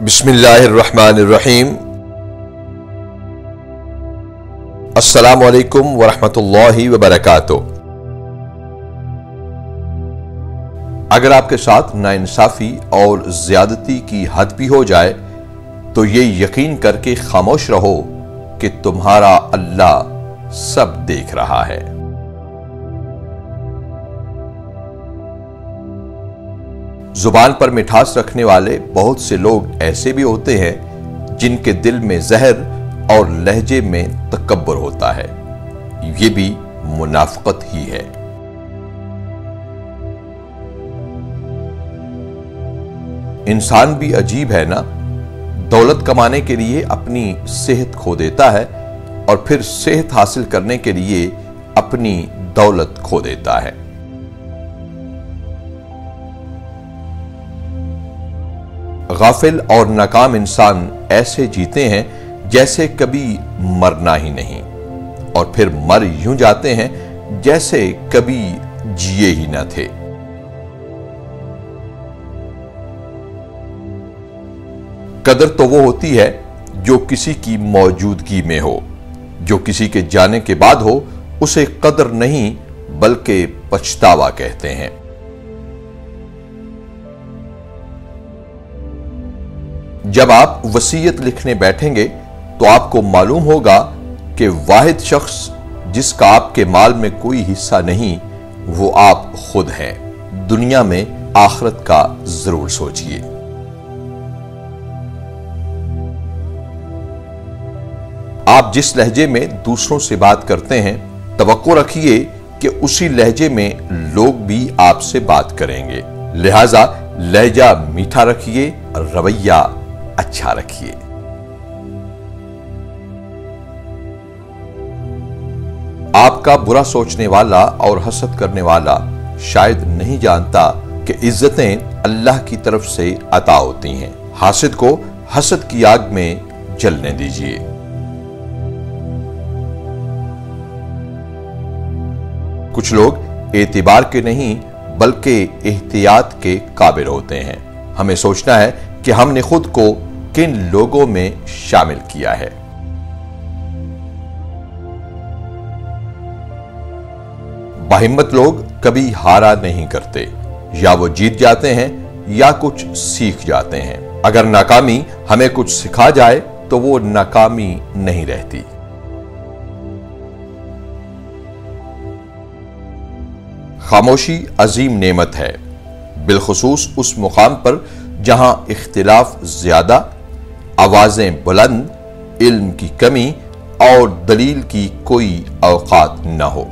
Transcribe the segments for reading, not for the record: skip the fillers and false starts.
बिस्मिल्लाहिर्रहमानिर्रहीम। अस्सलामु अलैकुम वरहमतुल्लाहि वबरकातुह। अगर आपके साथ नाइंसाफी और ज्यादती की हद भी हो जाए तो ये यकीन करके खामोश रहो कि तुम्हारा अल्लाह सब देख रहा है। जुबान पर मिठास रखने वाले बहुत से लोग ऐसे भी होते हैं जिनके दिल में जहर और लहजे में तकब्बुर होता है। ये भी मुनाफिकत ही है। इंसान भी अजीब है ना, दौलत कमाने के लिए अपनी सेहत खो देता है और फिर सेहत हासिल करने के लिए अपनी दौलत खो देता है। गाफिल और नाकाम इंसान ऐसे जीते हैं जैसे कभी मरना ही नहीं, और फिर मर यूं जाते हैं जैसे कभी जिए ही न थे। कदर तो वो होती है जो किसी की मौजूदगी में हो, जो किसी के जाने के बाद हो उसे कदर नहीं बल्कि पछतावा कहते हैं। जब आप वसीयत लिखने बैठेंगे तो आपको मालूम होगा कि वाहिद शख्स जिसका आपके माल में कोई हिस्सा नहीं वो आप खुद हैं। दुनिया में आखिरत का जरूर सोचिए। आप जिस लहजे में दूसरों से बात करते हैं तवक्को रखिए कि उसी लहजे में लोग भी आपसे बात करेंगे। लिहाजा लहजा मीठा रखिए, रवैया अच्छा रखिए। आपका बुरा सोचने वाला और हसद करने वाला शायद नहीं जानता कि इज्जतें अल्लाह की तरफ से अता होती हैं। हासिद को हसद की आग में जलने दीजिए। कुछ लोग एतिबार के नहीं बल्कि एहतियात के काबिल होते हैं। हमें सोचना है कि हमने खुद को किन लोगों में शामिल किया है। बाहिम्मत लोग कभी हारा नहीं करते, या वो जीत जाते हैं या कुछ सीख जाते हैं। अगर नाकामी हमें कुछ सिखा जाए तो वो नाकामी नहीं रहती। खामोशी अजीम नेमत है, बिलखुसूस उस मुकाम पर जहां इख्तिलाफ ज्यादा, आवाजें बुलंद, इल्म की कमी और दलील की कोई औकात न हो।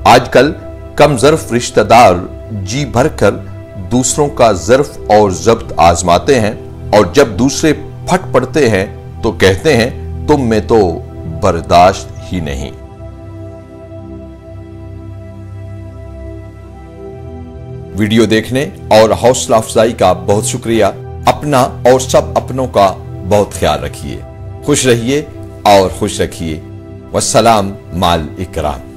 आजकल कम ज़र्फ रिश्तेदार जी भरकर दूसरों का ज़र्फ और ज़ब्त आजमाते हैं, और जब दूसरे फट पड़ते हैं तो कहते हैं तुम में तो बर्दाश्त ही नहीं। वीडियो देखने और हौसला अफजाई का बहुत शुक्रिया। अपना और सब अपनों का बहुत ख्याल रखिए। खुश रहिए और खुश रखिए। वस्सलाम माल इकराम।